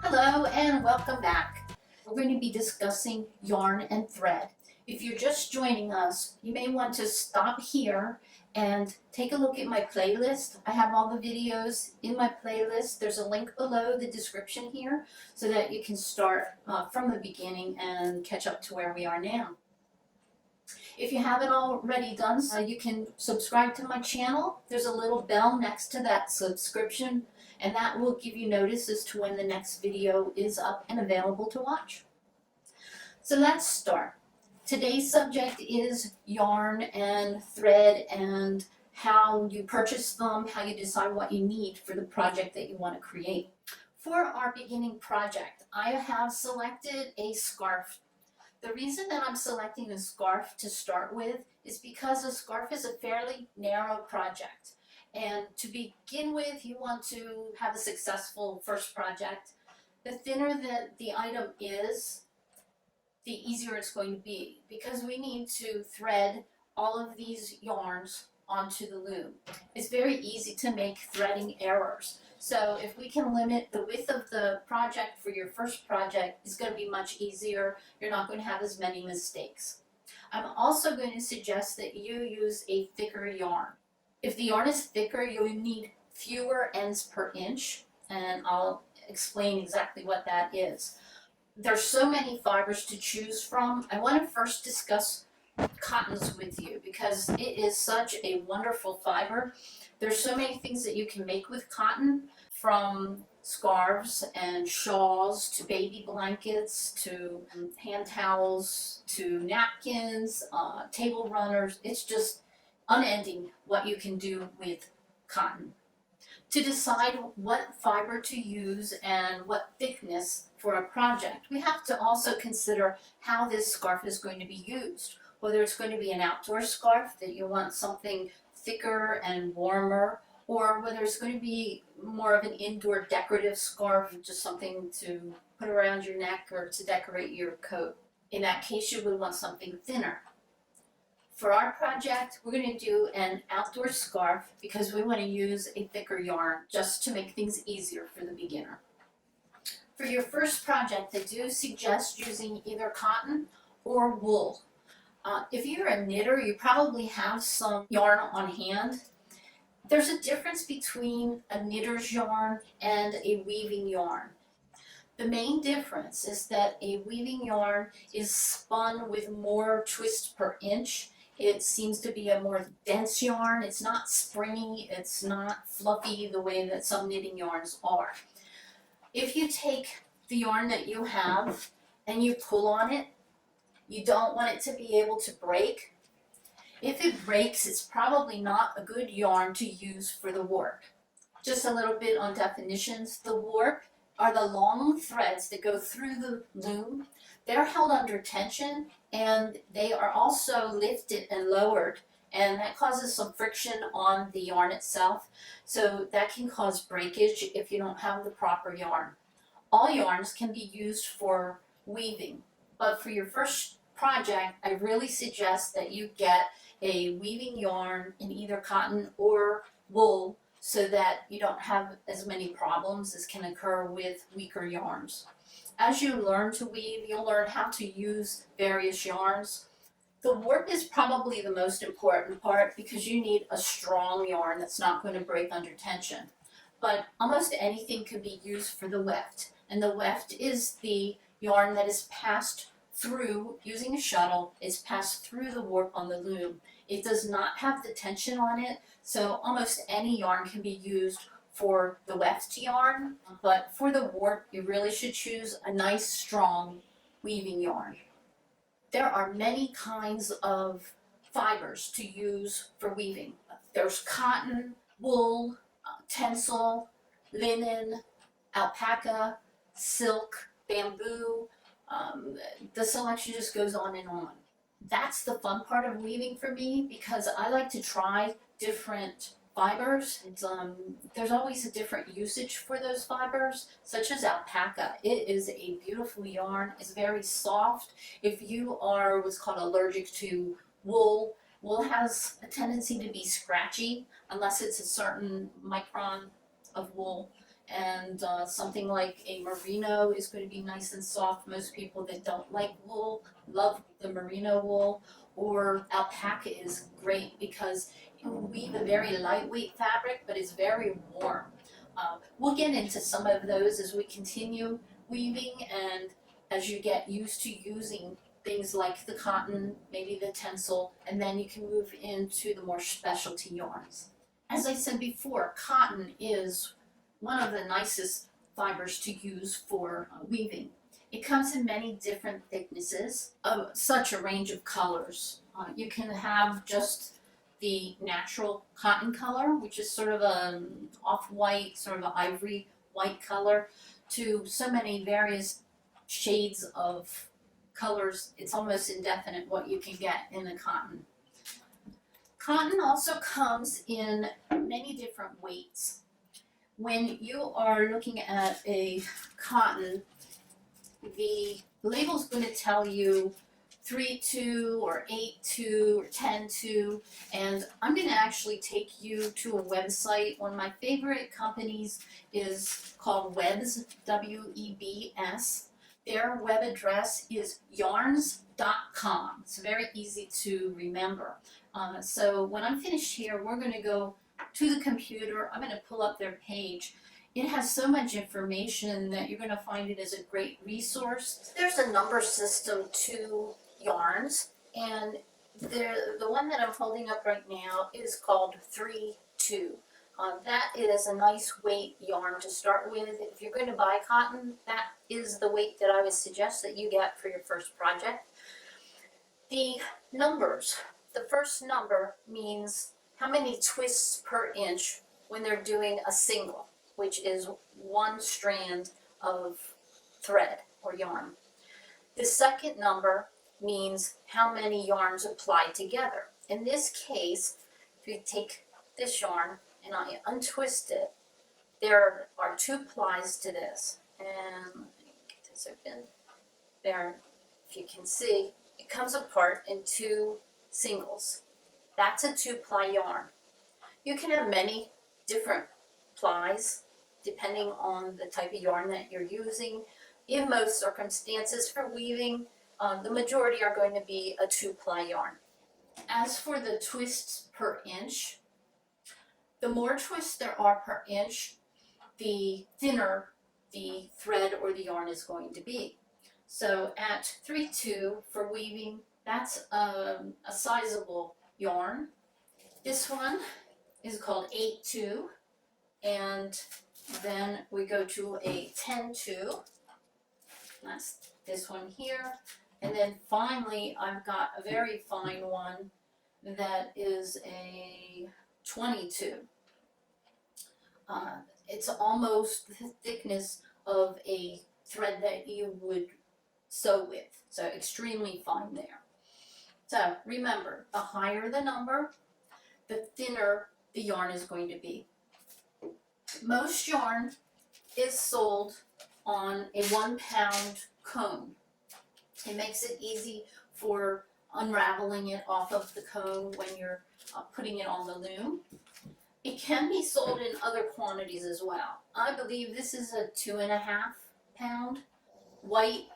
Hello and welcome back. We're going to be discussing yarn and thread. If you're just joining us, you may want to stop here and take a look at my playlist. I have all the videos in my playlist. There's a link below the description here so that you can start from the beginning and catch up to where we are now. If you haven't already done so, you can subscribe to my channel. There's a little bell next to that subscription, and that will give you notice as to when the next video is up and available to watch. So let's start. Today's subject is yarn and thread and how you purchase them, how you decide what you need for the project that you want to create. For our beginning project, I have selected a scarf. The reason that I'm selecting a scarf to start with is because a scarf is a fairly narrow project. And to begin with, you want to have a successful first project. The thinner that the item is, the easier it's going to be, because we need to thread all of these yarns onto the loom. It's very easy to make threading errors. So if we can limit the width of the project for your first project, it's going to be much easier. You're not going to have as many mistakes. I'm also going to suggest that you use a thicker yarn. If the yarn is thicker, you'll need fewer ends per inch, and I'll explain exactly what that is. There's so many fibers to choose from. I want to first discuss cottons with you because it is such a wonderful fiber. There's so many things that you can make with cotton, from scarves and shawls to baby blankets to hand towels to napkins, table runners. It's just unending what you can do with cotton. To decide what fiber to use and what thickness for a project, we have to also consider how this scarf is going to be used. Whether it's going to be an outdoor scarf that you want something thicker and warmer, or whether it's going to be more of an indoor decorative scarf, just something to put around your neck or to decorate your coat. In that case, you would want something thinner. For our project, we're going to do an outdoor scarf because we want to use a thicker yarn just to make things easier for the beginner. For your first project, I do suggest using either cotton or wool. If you're a knitter, you probably have some yarn on hand. There's a difference between a knitter's yarn and a weaving yarn. The main difference is that a weaving yarn is spun with more twist per inch. It seems to be a more dense yarn. It's not springy, it's not fluffy the way that some knitting yarns are. If you take the yarn that you have and you pull on it, you don't want it to be able to break. If it breaks, it's probably not a good yarn to use for the warp. Just a little bit on definitions. The warp are the long threads that go through the loom. They're held under tension and they are also lifted and lowered, and that causes some friction on the yarn itself. So that can cause breakage if you don't have the proper yarn. All yarns can be used for weaving, but for your first project, I really suggest that you get a weaving yarn in either cotton or wool so that you don't have as many problems as can occur with weaker yarns. As you learn to weave, you'll learn how to use various yarns. The warp is probably the most important part because you need a strong yarn that's not going to break under tension. But almost anything can be used for the weft, and the weft is the yarn that is passed through, using a shuttle, it's passed through the warp on the loom. It does not have the tension on it, so almost any yarn can be used for the weft yarn, but for the warp, you really should choose a nice, strong weaving yarn. There are many kinds of fibers to use for weaving. There's cotton, wool, tencel, linen, alpaca, silk, bamboo. The selection just goes on and on. That's the fun part of weaving for me because I like to try different fibers. There's always a different usage for those fibers, such as alpaca. It is a beautiful yarn. It's very soft. If you are what's called allergic to wool, wool has a tendency to be scratchy unless it's a certain micron of wool. and something like a merino is going to be nice and soft. Most people that don't like wool love the merino wool, or alpaca is great because it will weave a very lightweight fabric, but it's very warm. We'll get into some of those as we continue weaving and as you get used to using things like the cotton, maybe the Tencel, and then you can move into the more specialty yarns. As I said before, cotton is one of the nicest fibers to use for weaving. It comes in many different thicknesses of such a range of colors. You can have just the natural cotton color, which is sort of an off-white, sort of an ivory white color, to so many various shades of colors. It's almost indefinite what you can get in the cotton. Cotton also comes in many different weights. When you are looking at a cotton, the label's going to tell you 3/2 or 8/2 or 10/2, and I'm going to actually take you to a website. One of my favorite companies is called Webs, W-E-B-S. Their web address is yarns.com. It's very easy to remember. So when I'm finished here, we're going to go to the computer. I'm going to pull up their page. It has so much information that you're going to find it as a great resource. There's a number system to yarns, and the one that I'm holding up right now is called 3/2. That is a nice weight yarn to start with. If you're going to buy cotton, that is the weight that I would suggest that you get for your first project. The numbers. The first number means how many twists per inch when they're doing a single, which is one strand of thread or yarn. The second number means how many yarns apply together. In this case, if you take this yarn and I untwist it, there are 2 plies to this. And let me get this open. There, if you can see, it comes apart in 2 singles. That's a 2-ply yarn. You can have many different plies depending on the type of yarn that you're using. In most circumstances for weaving, the majority are going to be a 2-ply yarn. As for the twists per inch, the more twists there are per inch, the thinner the thread or the yarn is going to be. So at 3/2 for weaving, that's a sizable yarn. This one is called 8/2, and then we go to a 10/2. That's this one here. And then finally, I've got a very fine one that is a 22. It's almost the thickness of a thread that you would sew with. So extremely fine there. So remember, the higher the number, the thinner the yarn is going to be. Most yarn is sold on a 1-pound cone. It makes it easy for unraveling it off of the cone when you're putting it on the loom. It can be sold in other quantities as well. I believe this is a 2.5-pound. White,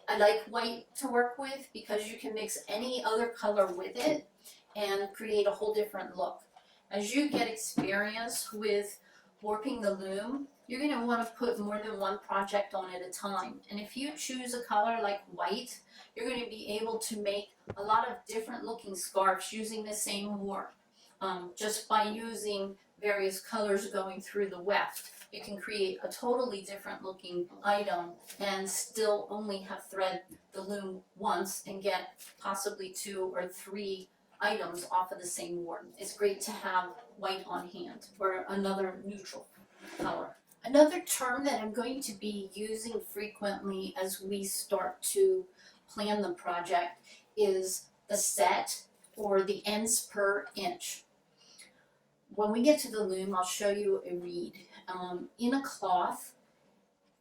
I like white to work with because you can mix any other color with it and create a whole different look. As you get experience with warping the loom, you're going to want to put more than one project on at a time. And if you choose a color like white, you're going to be able to make a lot of different looking scarves using the same warp. Just by using various colors going through the weft, you can create a totally different looking item and still only have thread the loom once and get possibly 2 or 3 items off of the same warp. It's great to have white on hand or another neutral color. Another term that I'm going to be using frequently as we start to plan the project is the set or the ends per inch. When we get to the loom, I'll show you a reed. In a cloth,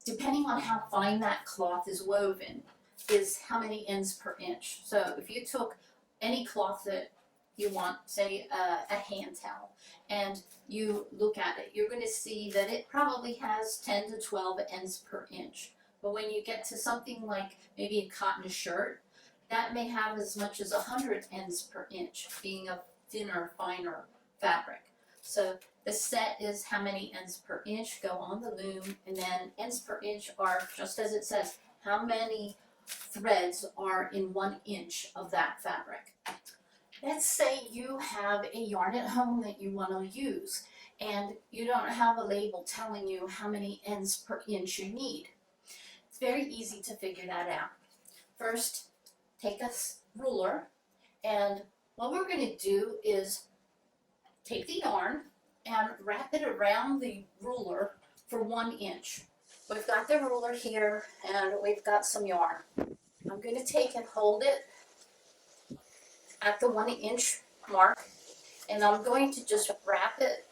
depending on how fine that cloth is woven, is how many ends per inch. So if you took any cloth that you want, say, a hand towel, and you look at it, you're going to see that it probably has 10 to 12 ends per inch. But when you get to something like maybe a cotton shirt, that may have as much as 100 ends per inch, being a thinner, finer fabric. So the set is how many ends per inch go on the loom, and then ends per inch are, just as it says, how many threads are in 1 inch of that fabric. Let's say you have a yarn at home that you want to use, and you don't have a label telling you how many ends per inch you need. It's very easy to figure that out. First, take a ruler, and what we're going to do is take the yarn and wrap it around the ruler for 1 inch. We've got the ruler here, and we've got some yarn. I'm going to take and hold it at the 1 inch mark, and I'm going to just wrap it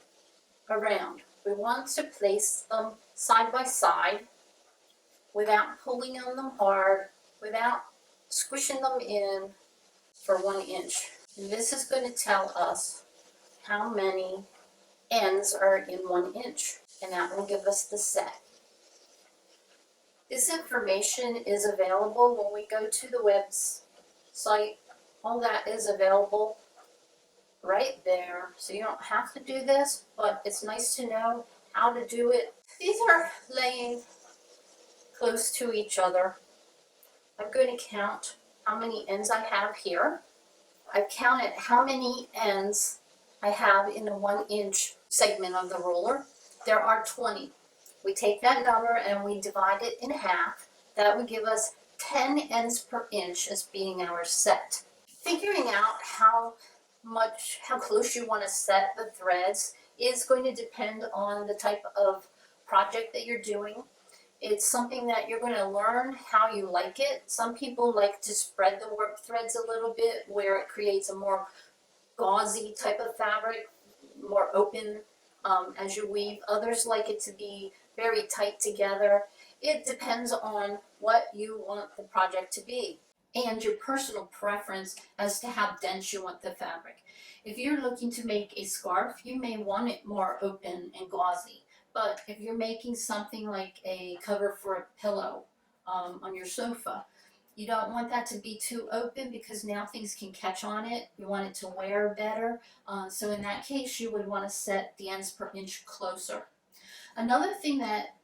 around. We want to place them side by side without pulling on them hard, without squishing them in, for 1 inch. And this is going to tell us how many ends are in 1 inch, and that will give us the set. This information is available when we go to the website. All that is available right there, so you don't have to do this, but it's nice to know how to do it. These are laying close to each other. I'm going to count how many ends I have here. I've counted how many ends I have in a 1 inch segment of the ruler. There are 20. We take that number and we divide it in half. That would give us 10 ends per inch as being our set. Figuring out how close you want to set the threads is going to depend on the type of project that you're doing. It's something that you're going to learn how you like it. Some people like to spread the work threads a little bit where it creates a more gauzy type of fabric, more open as you weave. Others like it to be very tight together. It depends on what you want the project to be and your personal preference as to how dense you want the fabric. If you're looking to make a scarf, you may want it more open and gauzy. But if you're making something like a cover for a pillow on your sofa, you don't want that to be too open because now things can catch on it. You want it to wear better. So in that case, you would want to set the ends per inch closer. Another thing that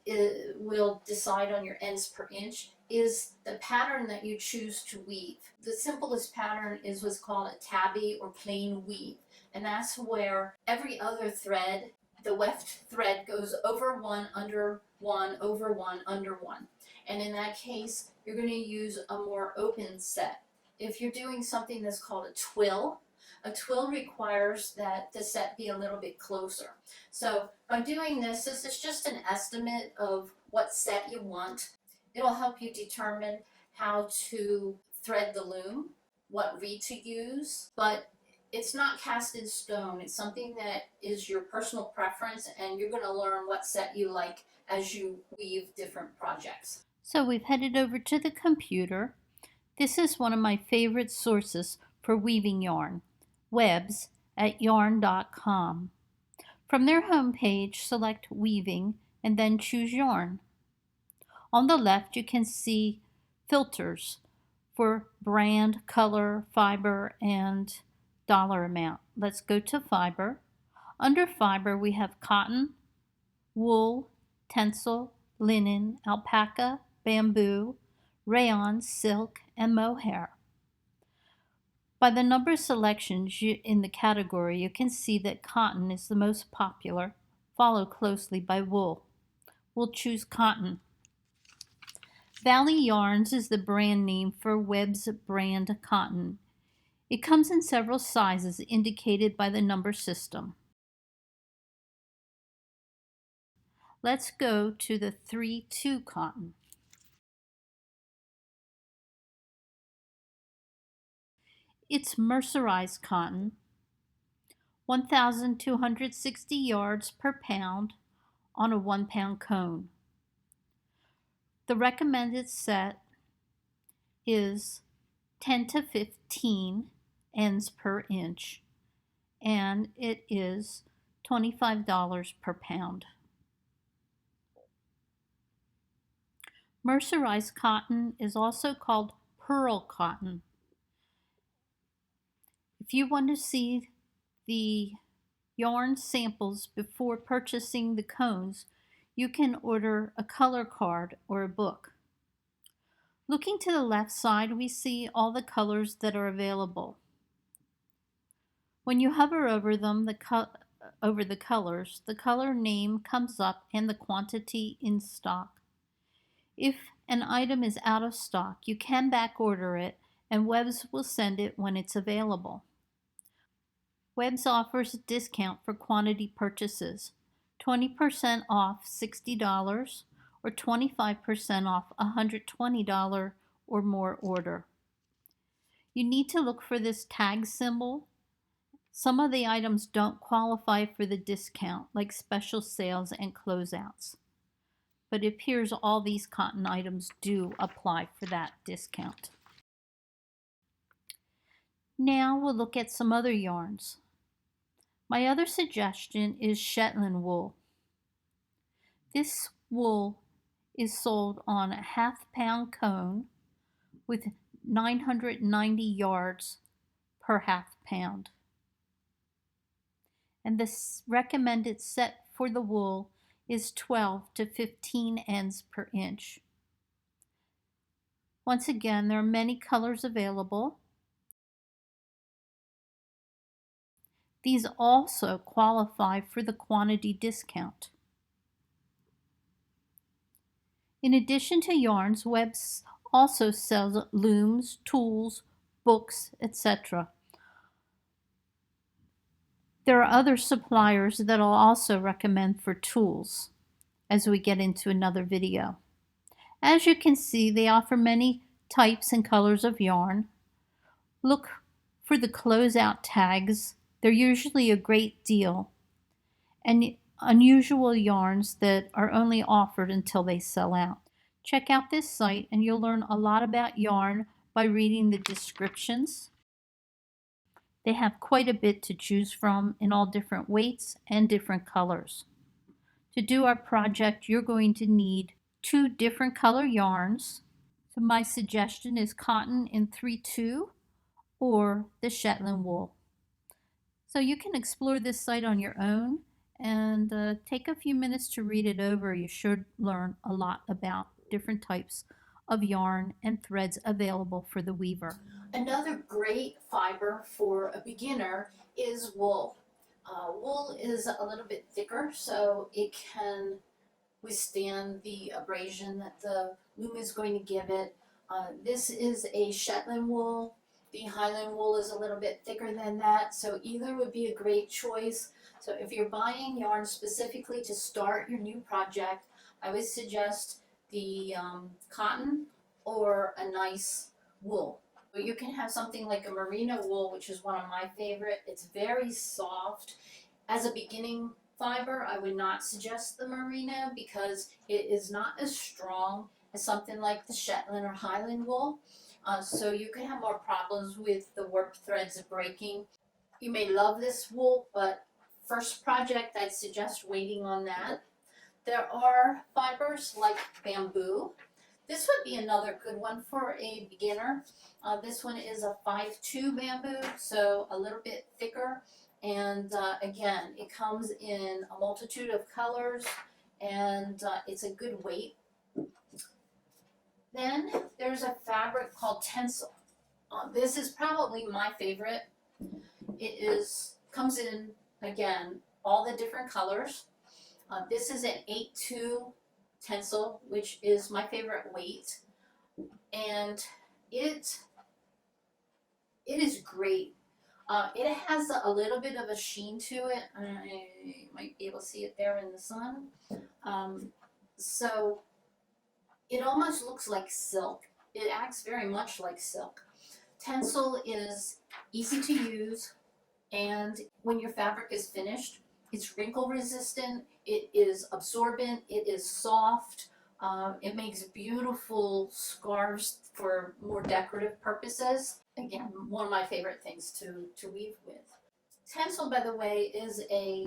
will decide on your ends per inch is the pattern that you choose to weave. The simplest pattern is what's called a tabby or plain weave, and that's where every other thread, the weft thread, goes over one, under one, over one, under one. And in that case, you're going to use a more open set. If you're doing something that's called a twill requires that the set be a little bit closer. So by doing this is just an estimate of what set you want. It'll help you determine how to thread the loom, what reed to use, but it's not cast in stone. It's something that is your personal preference, and you're going to learn what set you like as you weave different projects. So we've headed over to the computer. This is one of my favorite sources for weaving yarn, webs at yarn.com. From their homepage, select Weaving and then choose Yarn. On the left, you can see filters for brand, color, fiber, and dollar amount. Let's go to fiber. Under fiber, we have cotton, wool, Tencel, linen, alpaca, bamboo, rayon, silk, and mohair. By the number of selections in the category, you can see that cotton is the most popular, followed closely by wool. We'll choose cotton. Valley Yarns is the brand name for Webb's brand cotton. It comes in several sizes indicated by the number system. Let's go to the 3-2 cotton. It's mercerized cotton, 1,260 yards per pound on a 1-pound cone. The recommended set is 10 to 15 ends per inch. and it is $25 per pound. Mercerized cotton is also called pearl cotton. If you want to see the yarn samples before purchasing the cones, you can order a color card or a book. Looking to the left side, we see all the colors that are available. When you hover over them, over the colors, the color name comes up and the quantity in stock. If an item is out of stock, you can back order it and Webs will send it when it's available. Webs offers a discount for quantity purchases, 20% off $60 or 25% off a $120 or more order. You need to look for this tag symbol. Some of the items don't qualify for the discount, like special sales and closeouts. But it appears all these cotton items do apply for that discount. Now we'll look at some other yarns. My other suggestion is Shetland wool. This wool is sold on a half-pound cone with 990 yards per half pound. And the recommended set for the wool is 12 to 15 ends per inch. Once again, there are many colors available. These also qualify for the quantity discount. In addition to yarns, Webs also sells looms, tools, books, etc. There are other suppliers that I'll also recommend for tools as we get into another video. As you can see, they offer many types and colors of yarn. Look for the closeout tags. They're usually a great deal, and unusual yarns that are only offered until they sell out. Check out this site and you'll learn a lot about yarn by reading the descriptions. They have quite a bit to choose from in all different weights and different colors. To do our project, you're going to need 2 different color yarns. So my suggestion is cotton in 3-2 or the Shetland wool. So you can explore this site on your own and take a few minutes to read it over. You should learn a lot about different types of yarn and threads available for the weaver. Another great fiber for a beginner is wool. Wool is a little bit thicker, so it can withstand the abrasion that the loom is going to give it. This is a Shetland wool. The Highland wool is a little bit thicker than that, so either would be a great choice. So if you're buying yarn specifically to start your new project, I would suggest the cotton or a nice wool. You can have something like a merino wool, which is one of my favorite. It's very soft. As a beginning fiber, I would not suggest the merino because it is not as strong as something like the Shetland or Highland wool. So you can have more problems with the warp threads breaking. You may love this wool, but first project, I'd suggest waiting on that. There are fibers like bamboo. This would be another good one for a beginner. This one is a 5-2 bamboo, so a little bit thicker. And again, it comes in a multitude of colors and it's a good weight. Then there's a fabric called Tencel. This is probably my favorite. It comes in, again, all the different colors. This is an 8-2 Tencel, which is my favorite weight. And it is great. It has a little bit of a sheen to it. I might be able to see it there in the sun. So it almost looks like silk. It acts very much like silk. Tencel is easy to use, and when your fabric is finished, it's wrinkle resistant, it is absorbent, it is soft. It makes beautiful scarves for more decorative purposes. Again, one of my favorite things to weave with. Tencel, by the way, is a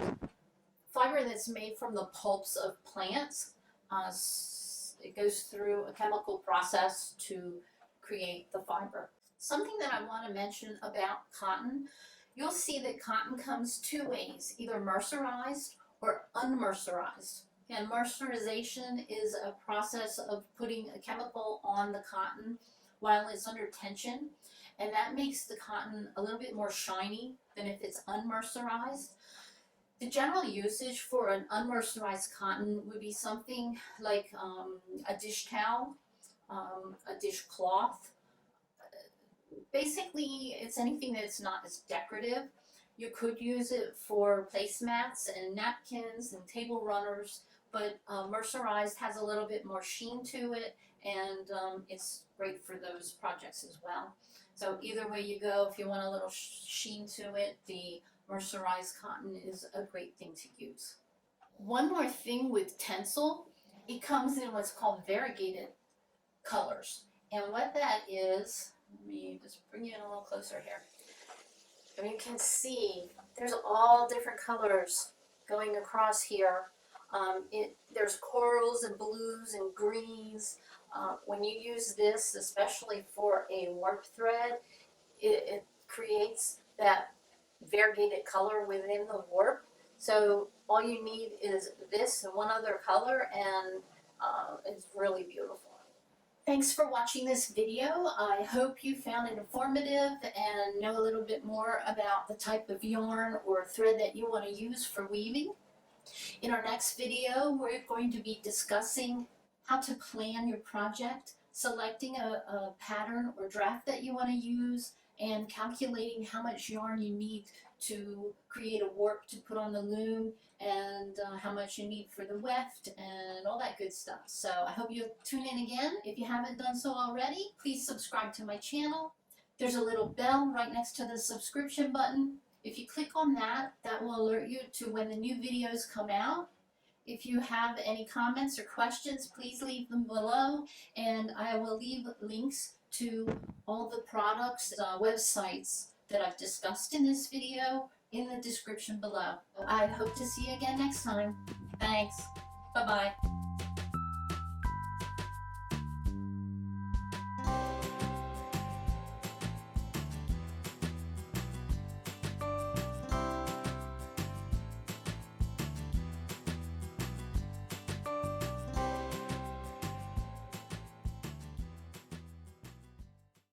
fiber that's made from the pulps of plants. It goes through a chemical process to create the fiber. Something that I want to mention about cotton, you'll see that cotton comes two ways, either mercerized or unmercerized. And mercerization is a process of putting a chemical on the cotton while it's under tension, and that makes the cotton a little bit more shiny than if it's unmercerized. The general usage for an unmercerized cotton would be something like a dish towel, a dishcloth. Basically, it's anything that's not as decorative. You could use it for placemats and napkins and table runners, but mercerized has a little bit more sheen to it, and it's great for those projects as well. So either way you go, if you want a little sheen to it, the mercerized cotton is a great thing to use. One more thing with Tencel, it comes in what's called variegated colors. And what that is, let me just bring you in a little closer here. And you can see there's all different colors going across here. There's corals and blues and greens. When you use this, especially for a warp thread, it creates that variegated color within the warp. So all you need is this and one other color, and it's really beautiful. Thanks for watching this video. I hope you found it informative and know a little bit more about the type of yarn or thread that you want to use for weaving. In our next video, we're going to be discussing how to plan your project, selecting a pattern or draft that you want to use, and calculating how much yarn you need to create a warp to put on the loom, and how much you need for the weft and all that good stuff. So I hope you'll tune in again. If you haven't done so already, please subscribe to my channel. There's a little bell right next to the subscription button. If you click on that, that will alert you to when the new videos come out. If you have any comments or questions, please leave them below, and I will leave links to all the products, websites that I've discussed in this video in the description below. I hope to see you again next time. Thanks. Bye-bye.